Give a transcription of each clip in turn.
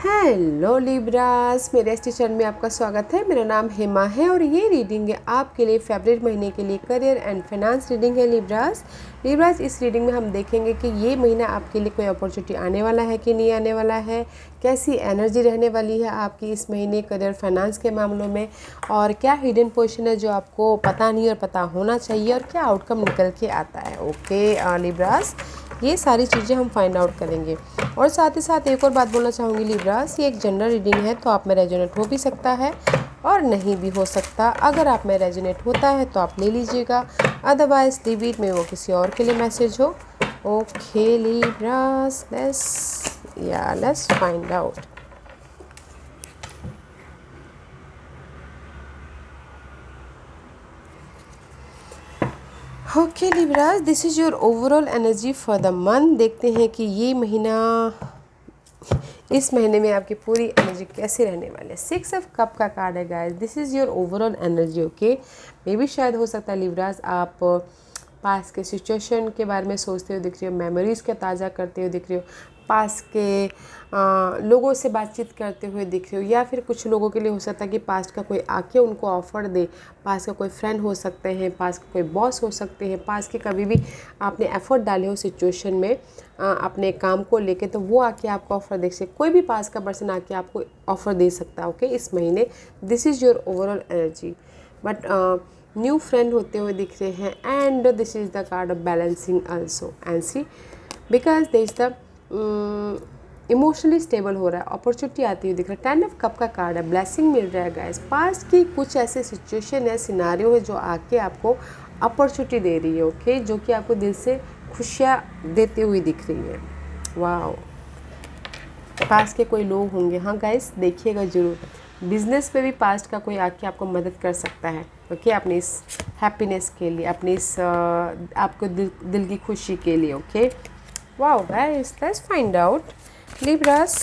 Hello Libras, मेरे इस channel में आपका स्वागत है। मेरा नाम हेमा है और ये रीडिंग है आपके लिए फरवरी महीने के लिए करियर एंड फाइनेंस रीडिंग है। लिब्रास इस रीडिंग में हम देखेंगे कि ये महीना आपके लिए कोई अपॉर्चुनिटी आने वाला है कि नहीं आने वाला है, कैसी एनर्जी रहने वाली है आपकी इस महीने करियर फाइनेंस के मामलों में, और क्या हिडन पोजीशन है जो आपको पता नहीं और पता होना चाहिए, और क्या आउटकम निकल के आता है। ओके लिब्रास, ये सारी चीज़ें हम फाइंड आउट करेंगे। और साथ ही साथ एक और बात बोलना चाहूँगी लिब्रास, ये एक जनरल रीडिंग है तो आप में रेजोनेट हो भी सकता है और नहीं भी हो सकता। अगर आप में रेजोनेट होता है तो आप ले लीजिएगा, अदरवाइज लीव इट में वो किसी और के लिए मैसेज हो। Okay Libras, let's find out. Okay Libras, this is your overall energy for the month. देखते हैं कि ये महीना, इस महीने में आपकी पूरी एनर्जी कैसे रहने वाले है। 6 ऑफ कप का कार्ड है guys, this is your overall energy. Okay, मे भी शायद हो सकता है लिब्रास आप पास के सिचुएशन के बारे में सोचते हुए दिख रहे हो, मेमोरीज़ के ताज़ा करते हुए दिख रहे हो, पास के लोगों से बातचीत करते हुए दिख रहे हो, या फिर कुछ लोगों के लिए हो सकता है कि पास्ट का कोई आके उनको ऑफ़र दे। पास का कोई फ्रेंड हो सकते हैं, पास का कोई बॉस हो सकते हैं, पास के कभी भी आपने एफर्ट डाले हो सिचुएशन में अपने काम को लेके, तो वो आके आपको ऑफ़र दे सकते। कोई भी पास का पर्सन आके आपको ऑफ़र दे सकता है। ओके, इस महीने this is your overall energy. But new friend होते हुए दिख रहे हैं, and this is the card of balancing also and see, because this the emotionally stable हो रहा है, अपॉर्चुनिटी आती हुई दिख रहा है। 10 ऑफ कप का कार्ड है, ब्लेसिंग मिल रहा है गाइस। पास की कुछ ऐसे सिचुएशन है, सिनारियो है जो आके आपको अपॉर्चुनिटी दे रही है। ओके, जो कि आपको दिल से खुशियाँ देते हुए दिख रही है। वाह, पास के कोई लोग होंगे। हाँ गाइस, देखिएगा ज़रूर, बिजनेस पे भी पास्ट का कोई आके आपको मदद कर सकता है। ओके, अपनी इस हैप्पीनेस के लिए, अपनी इस आपको दिल की खुशी के लिए। Okay, wow guys, let's find out Libras.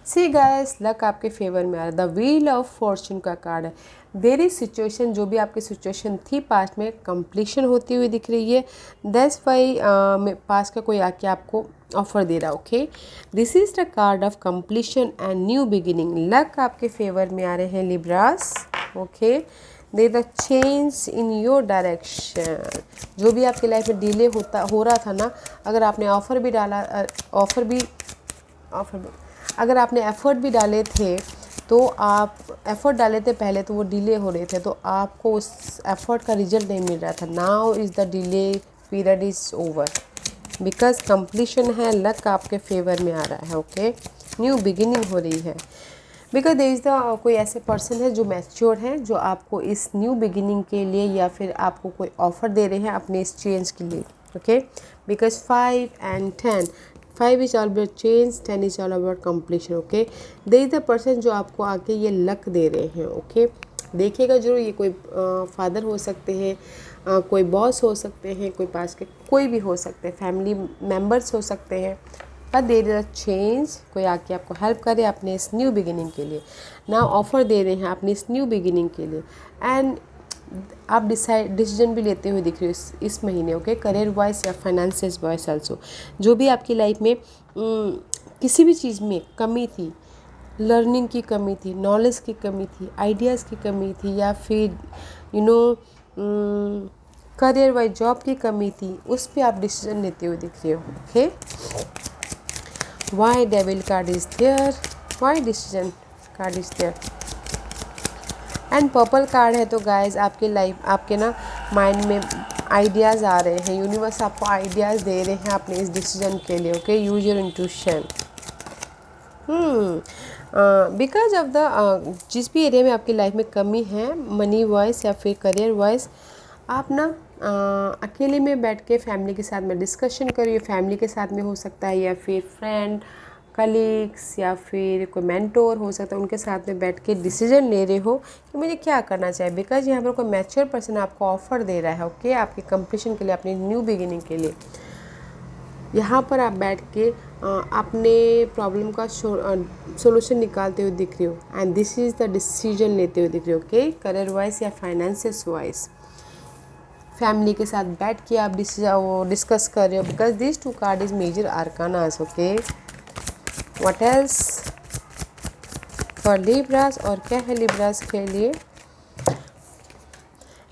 See guys, luck आपके फेवर में आ रहा है। द व्हील ऑफ फॉर्चून का कार्ड है। देरी सिचुएशन, जो भी आपकी सिचुएशन थी पास्ट में, कंप्लीशन होती हुई दिख रही है। दैट्स वाई पास्ट का कोई आके आपको ऑफर दे रहा है। Okay, this is the card of completion and new beginning. Luck आपके फेवर में आ रहे हैं Libras. Okay, they the change in your direction. जो भी आपकी लाइफ में डिले हो रहा था ना, अगर आपने ऑफर भी अगर आपने एफ़र्ट भी डाले थे, तो आप एफ़र्ट डाले थे पहले, तो वो डिले हो रहे थे, तो आपको उस एफ़र्ट का रिजल्ट नहीं मिल रहा था। Now is the delay period is over, because completion है। लक आपके फेवर में आ रहा है। ओके, न्यू बिगिनिंग हो रही है, बिकॉज देयर इज़ द कोई ऐसे पर्सन है जो मैच्योर है, जो आपको इस न्यू बिगिनिंग के लिए या फिर आपको कोई ऑफ़र दे रहे हैं अपने इस चेंज के लिए। Okay, because 5 and 10, 5 is all about change, 10 is all about completion. Okay, there is the person जो आपको आके ये लक दे रहे हैं। ओके, देखिएगा जरूर, ये कोई फादर हो सकते हैं, कोई बॉस हो सकते हैं, कोई पास के कोई भी हो सकते हैं, फैमिली मेम्बर्स हो सकते हैं, but there is a change. कोई आके आपको हेल्प करे अपने इस न्यू बिगिनिंग के लिए, ना ऑफ़र दे रहे हैं अपनी इस न्यू बिगिनिंग के लिए, एंड आप डिसीजन भी लेते हुए दिख रहे हो इस महीने। ओके, करियर वाइज या फाइनेंसियस वाइज आल्सो। जो भी आपकी लाइफ में किसी भी चीज़ में कमी थी, लर्निंग की कमी थी, नॉलेज की कमी थी, आइडियाज़ की कमी थी, या फिर करियर वाइज जॉब की कमी थी, उस पर आप डिसीजन लेते हुए दिख रहे हो। Okay, why devil card is there, why decision card is there, and purple card है। तो गाइज, आपके लाइफ, आपके ना माइंड में आइडियाज़ आ रहे हैं, यूनिवर्स आपको आइडियाज़ दे रहे हैं अपने इस डिसीजन के लिए। Okay, use your intuition. Because of the जिस भी एरिया में आपकी लाइफ में कमी है, मनी वाइज या फिर करियर वाइज, आप ना अकेले में बैठ के फैमिली के साथ में डिस्कशन करिए। फैमिली के साथ में हो सकता है, या फिर फ्रेंड, कलीग्स, या फिर कोई मेंटोर हो सकता है, उनके साथ में बैठ के डिसीजन ले रहे हो कि मुझे क्या करना चाहिए। बिकॉज यहाँ पर कोई मैच्योर पर्सन आपको ऑफर दे रहा है। ओके, आपके कंप्लीशन के लिए, अपनी न्यू बिगिनिंग के लिए। यहाँ पर आप बैठ के अपने प्रॉब्लम का सोल्यूशन निकालते हुए दिख रहे हो, and this is the decision लेते हुए दिख रहे हो। ओके, करियर वाइज या फाइनेंसियस वाइज। फैमिली के साथ बैठ के आप डिस्कस कर रहे हो, because this two card is major arcanas. Okay, what else for Libras, और क्या है लिब्रास के लिए?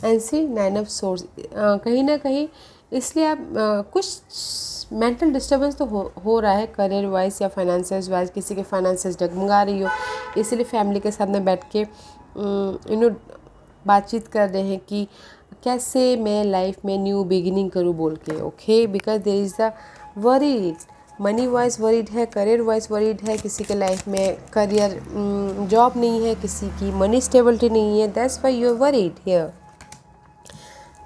And see 9 of swords. कहीं ना कहीं इसलिए आप कुछ मेंटल डिस्टर्बेंस तो हो रहा है करियर वाइज या फाइनेंसेस वाइज, किसी के फाइनेंसेस डगमगा रही हो, इसीलिए फैमिली के साथ में बैठ के बातचीत कर रहे हैं कि कैसे मैं लाइफ में न्यू बिगिनिंग करूँ बोल के। Okay, because there is the worried, money wise worried है, करियर वाइज वरीड है, किसी के लाइफ में करियर जॉब नहीं है, किसी की मनी स्टेबिलिटी नहीं है, that's why you are worried here.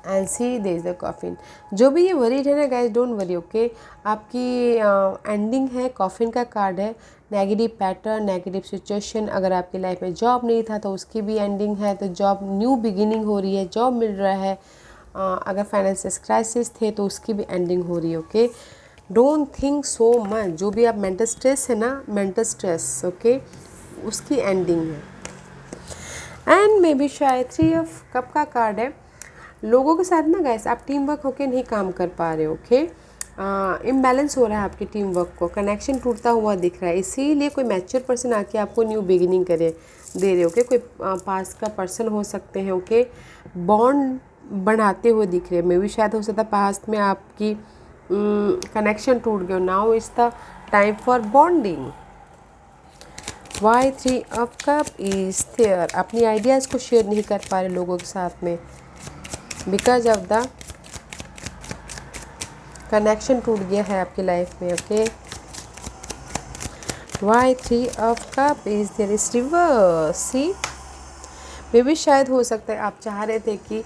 And see there is the coffin. जो भी ये वरीड है ना गाइस, डोंट वरी। ओके, आपकी एंडिंग है, कॉफिन का कार्ड है, नेगेटिव पैटर्न, नेगेटिव सिचुएशन। अगर आपकी लाइफ में जॉब नहीं था तो उसकी भी एंडिंग है, तो जॉब न्यू बिगिनिंग हो रही है, जॉब मिल रहा है। अगर फाइनेंशियल क्राइसिस थे तो उसकी भी एंडिंग हो रही है। Okay, don't think so much. जो भी आप मेंटल स्ट्रेस है ना, मेंटल स्ट्रेस, ओके, उसकी एंडिंग है। एंड मे बी शायद 3 ऑफ कप का कार्ड है। लोगों के साथ ना गाइस आप टीम वर्क होके नहीं काम कर पा रहे हो। ओके, इम्बैलेंस हो रहा है आपके टीम वर्क को, कनेक्शन टूटता हुआ दिख रहा है, इसीलिए कोई मैच्योर पर्सन आके आपको न्यू बिगिनिंग दे रहे हो। ओके, कोई पास का पर्सन हो सकते हैं। ओके, बॉन्ड बढ़ाते हुए दिख रहे हैं। मे भी शायद हो सकता है पास्ट में आपकी कनेक्शन टूट गया, now is the time for bonding. Why 3 of cup is there. अपनी आइडियाज़ को शेयर नहीं कर पा रहे लोगों के साथ में, बिकॉज ऑफ द कनेक्शन टूट गया है आपकी लाइफ में। Okay, why 3 of cup is there is reverse. See, मे भी शायद हो सकता है आप चाह रहे थे कि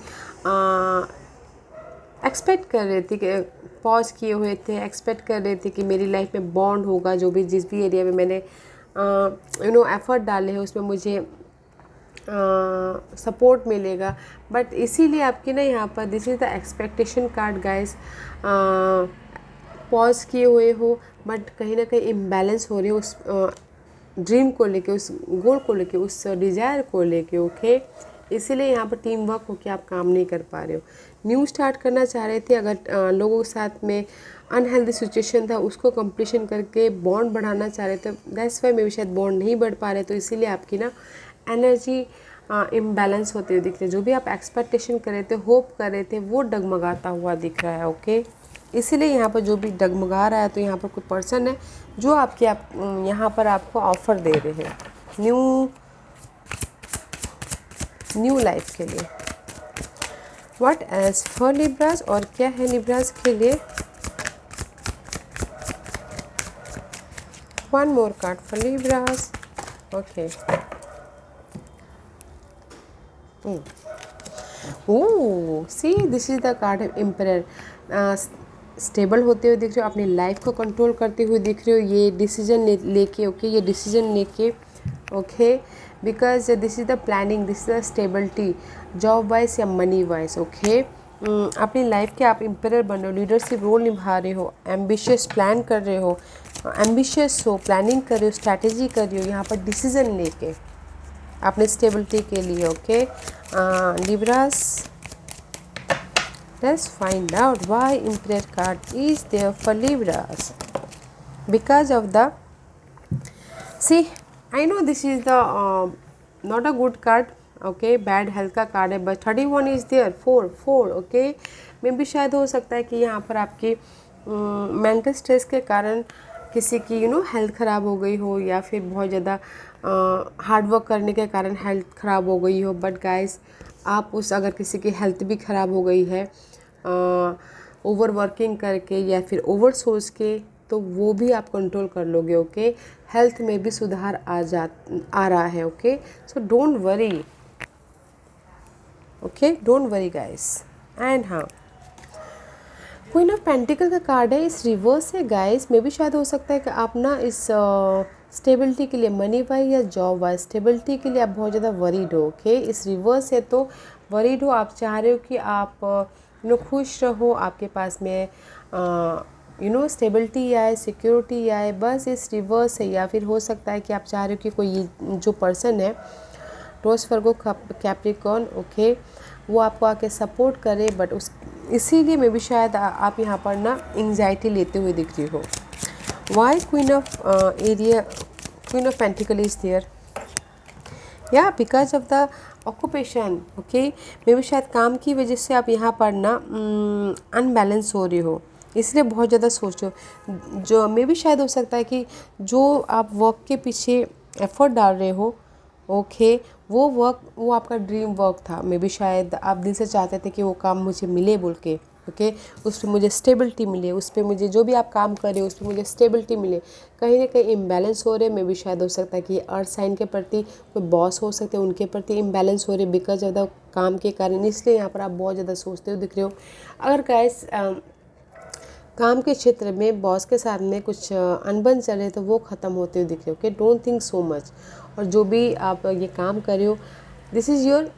एक्सपेक्ट कर रहे थे कि पॉज किए हुए थे, एक्सपेक्ट कर रहे थे कि मेरी लाइफ में बॉन्ड होगा, जो भी जिस भी एरिया में मैंने एफर्ट डाले हैं उसमें मुझे सपोर्ट मिलेगा। बट इसीलिए आपकी ना यहाँ पर this is the expectation card guys. Pause किए हुए हो, बट कहीं ना कहीं इम्बैलेंस हो रही हो उस ड्रीम को लेके, उस गोल को लेके, उस डिज़ायर को लेके। ओके, इसीलिए यहाँ पर टीम वर्क होकर आप काम नहीं कर पा रहे हो। न्यू स्टार्ट करना चाह रहे थे, अगर लोगों के साथ में अनहेल्दी सिचुएशन था उसको कंप्लीशन करके बॉन्ड बढ़ाना चाह रहे थे, दैट्स वाई मे भी शायद बॉन्ड नहीं बढ़ पा रहे, तो इसीलिए आपकी ना एनर्जी इम्बैलेंस होते हुए दिख रहे। जो भी आप एक्सपेक्टेशन कर रहे थे, होप कर रहे थे, वो डगमगाता हुआ दिख रहा है। ओके, इसीलिए यहाँ पर जो भी डगमगा रहा है, तो यहाँ पर कोई पर्सन है जो यहाँ पर आपको ऑफ़र दे रहे हैं न्यू लाइफ के लिए। व्हाट एल्स फॉर लिब्रास, और क्या है लिब्रास के लिए? One more card for Libras. Okay, oh see, this is the card of emperor. Stable होते हुए दिख रहे हो, अपनी लाइफ को कंट्रोल करते हुए दिख रहे हो, ये डिसीजन लेके। ओके, ये डिसीजन लेके। Okay, because this is the planning, this is the stability, job wise या मनी वाइज। ओके, अपनी लाइफ के आप एम्परर बन रहे हो, लीडरशिप रोल निभा रहे हो, एम्बिशियस प्लान कर रहे हो, एम्बिशियस हो, प्लानिंग कर रहे हो, स्ट्रैटेजी कर रहे हो, यहाँ पर डिसीजन लेके अपने स्टेबिलिटी के लिए। Okay, Libras, let's find out why Emperor card is there for Libras. Because of the, see, I know this is the not a good card. Okay, bad health का कार्ड है, but 31 is there, 4 okay, मे भी शायद हो सकता है कि यहाँ पर आपकी मेंटल स्ट्रेस के कारण किसी की हेल्थ ख़राब हो गई हो, या फिर बहुत ज़्यादा हार्ड वर्क करने के कारण हेल्थ ख़राब हो गई हो। बट गाइस, आप अगर किसी की हेल्थ भी ख़राब हो गई है ओवर वर्किंग करके या फिर ओवर सोच के, तो वो भी आप कंट्रोल कर लोगे। ओके, हेल्थ में भी सुधार आ रहा है। Okay, so don't worry. Okay, don't worry guys. And हाँ, क्वीन ऑफ पेंटिकल का कार्ड है, इस रिवर्स है गाइस। मे भी शायद हो सकता है कि आप ना इस स्टेबिलिटी के लिए, मनी वाइज या जॉब वाइज स्टेबिलिटी के लिए आप बहुत ज़्यादा वरीड हो। ओके, इस रिवर्स है तो वरीड हो, आप चाह रहे हो कि आप खुश रहो, आपके पास में स्टेबिलिटी आए, सिक्योरिटी आए, बस इस रिवर्स है। या फिर हो सकता है कि आप चाह रहे हो कि कोई जो पर्सन है, रोज वर्गो कैप्रिकॉर्न, ओके, वो आपको आके सपोर्ट करे, बट उस इसीलिए मे भी शायद आप यहाँ पर ना एंग्जाइटी लेते हुए दिख रही हो। Why queen of pentacles is there, या because of the occupation, okay. मे भी शायद काम की वजह से आप यहाँ पर ना अनबैलेंस हो रही हो, इसलिए बहुत ज़्यादा सोचो। जो मे भी शायद हो सकता है कि जो आप वर्क के पीछे एफर्ट डाल रहे हो, ओके, वो वर्क वो आपका ड्रीम वर्क था। मे बी शायद आप दिल से चाहते थे कि वो काम मुझे मिले बोल के, ओके, उस पर मुझे स्टेबिलिटी मिले, उस पर मुझे जो भी आप काम कर रहे हो उस पर मुझे स्टेबिलिटी मिले। कहीं ना कहीं इम्बैलेंस हो रहे, मे बी शायद हो सकता है कि अर्थ साइन के प्रति कोई बॉस हो सकते हैं, उनके प्रति इम्बैलेंस हो रहे बिकॉज ऑफ द काम के कारण, इसलिए यहाँ पर आप बहुत ज़्यादा सोचते हुए दिख रहे हो। अगर गाइस काम के क्षेत्र में बॉस के साथ में कुछ अनबन चल रहे तो वो ख़त्म होते हुए दिख रहे हो, okay. Don't think so much. और जो भी आप ये काम कर रहे हो, दिस इज़ योर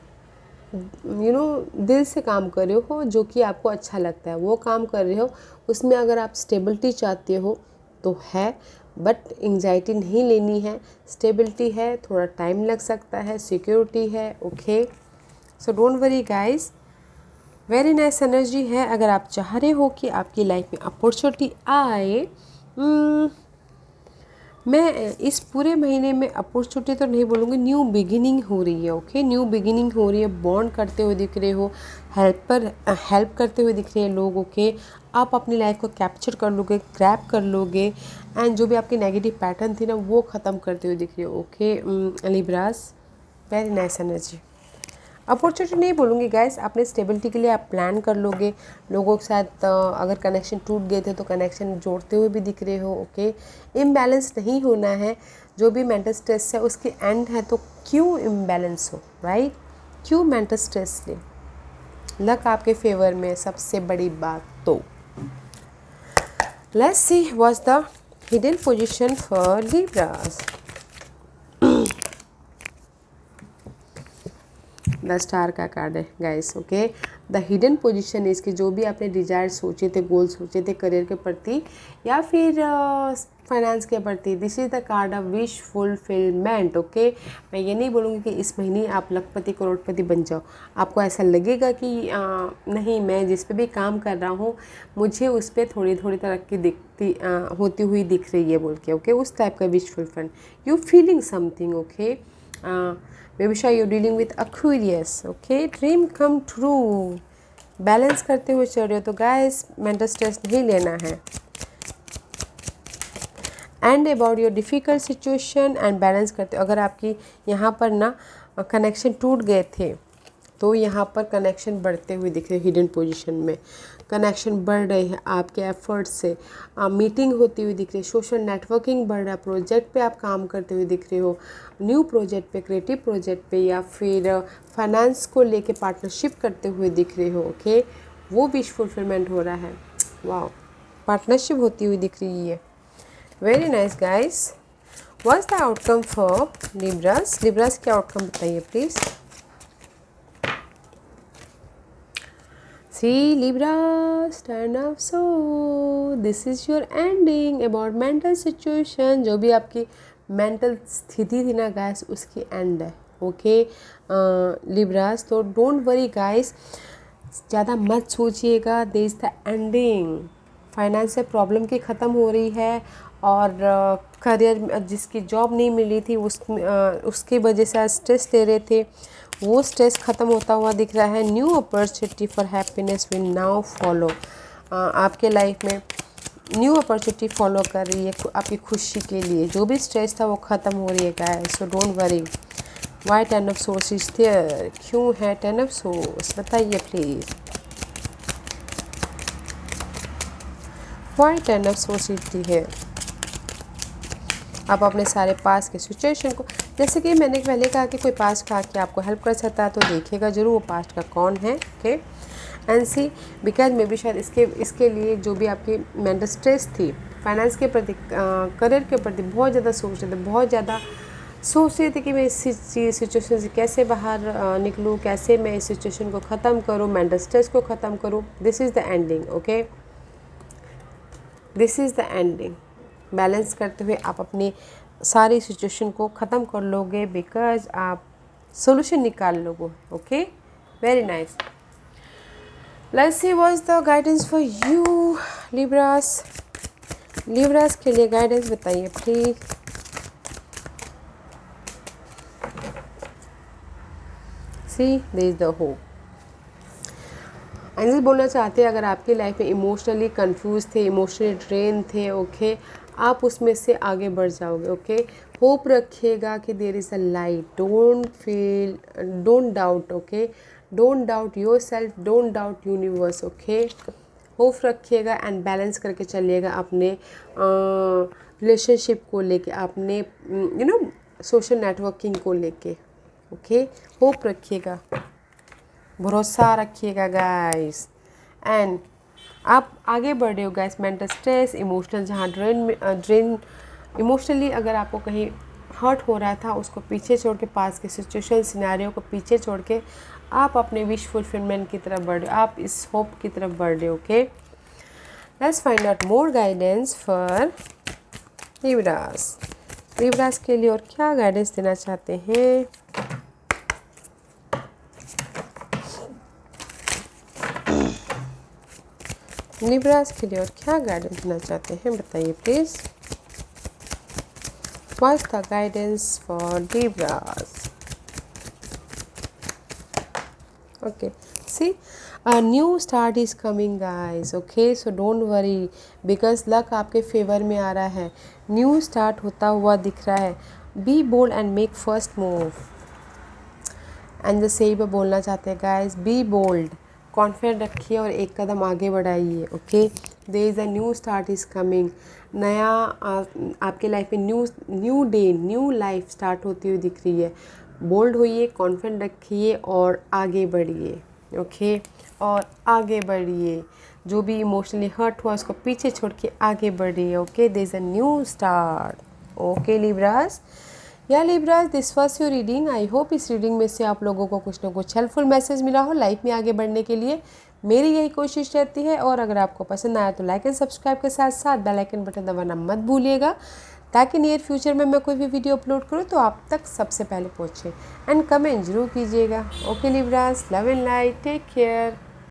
दिल से काम कर रहे हो, जो कि आपको अच्छा लगता है वो काम कर रहे हो। उसमें अगर आप स्टेबिलिटी चाहते हो तो है, बट एंग्जाइटी नहीं लेनी है। स्टेबिलिटी है, थोड़ा टाइम लग सकता है, सिक्योरिटी है, okay. So don't worry guys, very nice energy है। अगर आप चाह रहे हो कि आपकी लाइफ में अपॉर्चुनिटी आए, मैं इस पूरे महीने में अपॉर्चुनिटी तो नहीं बोलूँगी, न्यू बिगिनिंग हो रही है, ओके। न्यू बिगिनिंग हो रही है, बॉन्ड करते हुए दिख रहे हो, हेल्प करते हुए दिख रहे हैं लोग, ओके। आप अपनी लाइफ को कैप्चर कर लोगे, ग्रैब कर लोगे, एंड जो भी आपकी नेगेटिव पैटर्न थी ना वो ख़त्म करते हुए दिख रही हो, okay. Libras, very nice energy. Opportunity नहीं बोलूँगी गाइस, अपने स्टेबिलिटी के लिए आप प्लान कर लोगे। लोगों के साथ अगर कनेक्शन टूट गए थे तो कनेक्शन जोड़ते हुए भी दिख रहे हो, ओके। इम्बैलेंस नहीं होना है, जो भी मेंटल स्ट्रेस है उसके एंड है, तो क्यों इम्बैलेंस हो, राइट? क्यों मेंटल स्ट्रेस ले? लक आपके फेवर में, सबसे बड़ी बात। तो let's see what's the hidden position for Libras. The star का कार्ड है guys, okay. The hidden position है इसके, जो भी आपने डिजायर सोचे थे, गोल सोचे थे करियर के प्रति या फिर फाइनेंस के प्रति, this is the card of wish fulfilment, okay. मैं ये नहीं बोलूँगी कि इस महीने आप लखपति करोड़पति बन जाओ। आपको ऐसा लगेगा कि नहीं, मैं जिस पे भी काम कर रहा हूँ मुझे उस पर थोड़ी थोड़ी तरक्की दिखती होती हुई दिख रही है बोल के, ओके। उस टाइप का wish fulfilment, you feeling something, okay. maybe sure you're dealing with Aquarius, okay, dream come true, balance करते हुए चल रहे हो तो गाइस मेंटल स्ट्रेस नहीं लेना है। And about your difficult situation and balance करते हो। अगर आपकी यहाँ पर ना कनेक्शन टूट गए थे तो यहाँ पर कनेक्शन बढ़ते हुए दिख रहे हैं। हिडन पोजीशन में कनेक्शन बढ़ रहे हैं आपके एफर्ट से, मीटिंग होती हुई दिख रही है, सोशल नेटवर्किंग बढ़ रहा है, प्रोजेक्ट पे आप काम करते हुए दिख रहे हो, न्यू प्रोजेक्ट पे, क्रिएटिव प्रोजेक्ट पे, या फिर फाइनेंस को लेके पार्टनरशिप करते हुए दिख रहे हो, ओके। वो विश फुलफिलमेंट हो रहा है, वाह, पार्टनरशिप होती हुई दिख रही है। Very nice guys. What's the outcome for Libras? Libras के आउटकम बताइए please. See Libra, stand up, so this is your ending about mental situation। जो भी आपकी मेंटल स्थिति थी ना गाइस उसकी एंड है, ओके लिब्रास। तो डोंट वरी गाइस, ज़्यादा मत सोचिएगा, there is the ending. Financial problem की ख़त्म हो रही है, और करियर जिसकी जॉब नहीं मिली थी उसकी वजह से स्ट्रेस ले रहे थे, वो स्ट्रेस ख़त्म होता हुआ दिख रहा है। New opportunity for happiness will now follow. आपके लाइफ में न्यू अपॉर्चुनिटी फॉलो कर रही है आपकी खुशी के लिए। जो भी स्ट्रेस था वो ख़त्म हो रही है guys, so don't worry. Why 10 of source is there? क्यों है 10 ऑफ सोर्स? बताइए please. Why 10 of source is there? आप अपने सारे पास के सिचुएशन को, जैसे कि मैंने पहले कहा कि कोई पास्ट का आके आपको हेल्प कर सकता है तो देखिएगा जरूर वो पास्ट का कौन है, okay. And see because maybe शायद इसके लिए जो भी आपकी मेंटल स्ट्रेस थी, फाइनेंस के प्रति, करियर के प्रति बहुत ज़्यादा सोच रहे थे, बहुत ज़्यादा सोच रहे थे कि मैं इस सिचुएशन से कैसे बाहर निकलूँ, कैसे मैं इस सिचुएशन को ख़त्म करूँ, मेंटल स्ट्रेस को ख़त्म करूँ। This is the ending, okay, this is the ending. Balance करते हुए आप अपनी सारी सिचुएशन को ख़त्म कर लोगे, बिकॉज आप सोल्यूशन निकाल लोगे, okay. Very nice. Let's see what's the guidance for you Libras. Libras के लिए गाइडेंस बताइए please. See there is the hope. Angel बोलना चाहते हैं अगर आपकी लाइफ में इमोशनली कंफ्यूज थे, इमोशनली ड्रेन थे, ओके, आप उसमें से आगे बढ़ जाओगे. ओके, होप रखिएगा कि there is a light. Don't doubt. Okay, don't doubt yourself, don't doubt universe. Okay, hope रखिएगा एंड बैलेंस करके चलिएगा अपने रिलेशनशिप को लेके, अपने सोशल नेटवर्किंग को लेके. ओके, होप रखिएगा, भरोसा रखिएगा गाइस. एंड आप आगे बढ़ रहे हो गाइस. मेंटल स्ट्रेस, इमोशनल जहाँ ड्रेन इमोशनली अगर आपको कहीं हर्ट हो रहा था उसको पीछे छोड़ के, पास के सिचुएशन सिनेरियो को पीछे छोड़ के आप अपने विश फुलफिलमेंट की तरफ बढ़ रहे हो, आप इस होप की तरफ बढ़ रहे हो. Okay, let's find out more guidance for Libras. Libras के लिए और क्या गाइडेंस देना चाहते हैं. लिब्रास के लिए और क्या गाइडेंस देना चाहते हैं बताइए please. What's the guidance for Libras. Okay, see a new start is coming guys. okay, so don't worry because luck आपके फेवर में आ रहा है. न्यू स्टार्ट होता हुआ दिख रहा है. Be bold and make first move. And सही पे बोलना चाहते हैं गाइस, बी बोल्ड, कॉन्फिडेंट रखिए और एक कदम आगे बढ़ाइए. Okay, there is a new start is coming. नया आपके लाइफ में new day, new life start होती हुई दिख रही है. बोल्ड होइए, कॉन्फिडेंट रखिए और आगे बढ़िए. ओके, और आगे बढ़िए. जो भी इमोशनली हर्ट हुआ उसको पीछे छोड़ के आगे बढ़िए. Okay, there is a new start. Okay Libras. या Libras, this was your reading. I hope इस रीडिंग में से आप लोगों को कुछ ना कुछ हेल्पफुल मैसेज मिला हो लाइफ में आगे बढ़ने के लिए. मेरी यही कोशिश रहती है. और अगर आपको पसंद आया तो लाइक एंड सब्सक्राइब के साथ साथ बेल आइकन बटन दबाना मत भूलिएगा ताकि नियर फ्यूचर में मैं कोई भी वीडियो अपलोड करूँ तो आप तक सबसे पहले पहुँचे. एंड कमेंट जरूर कीजिएगा. Okay Libras, love and light, take care.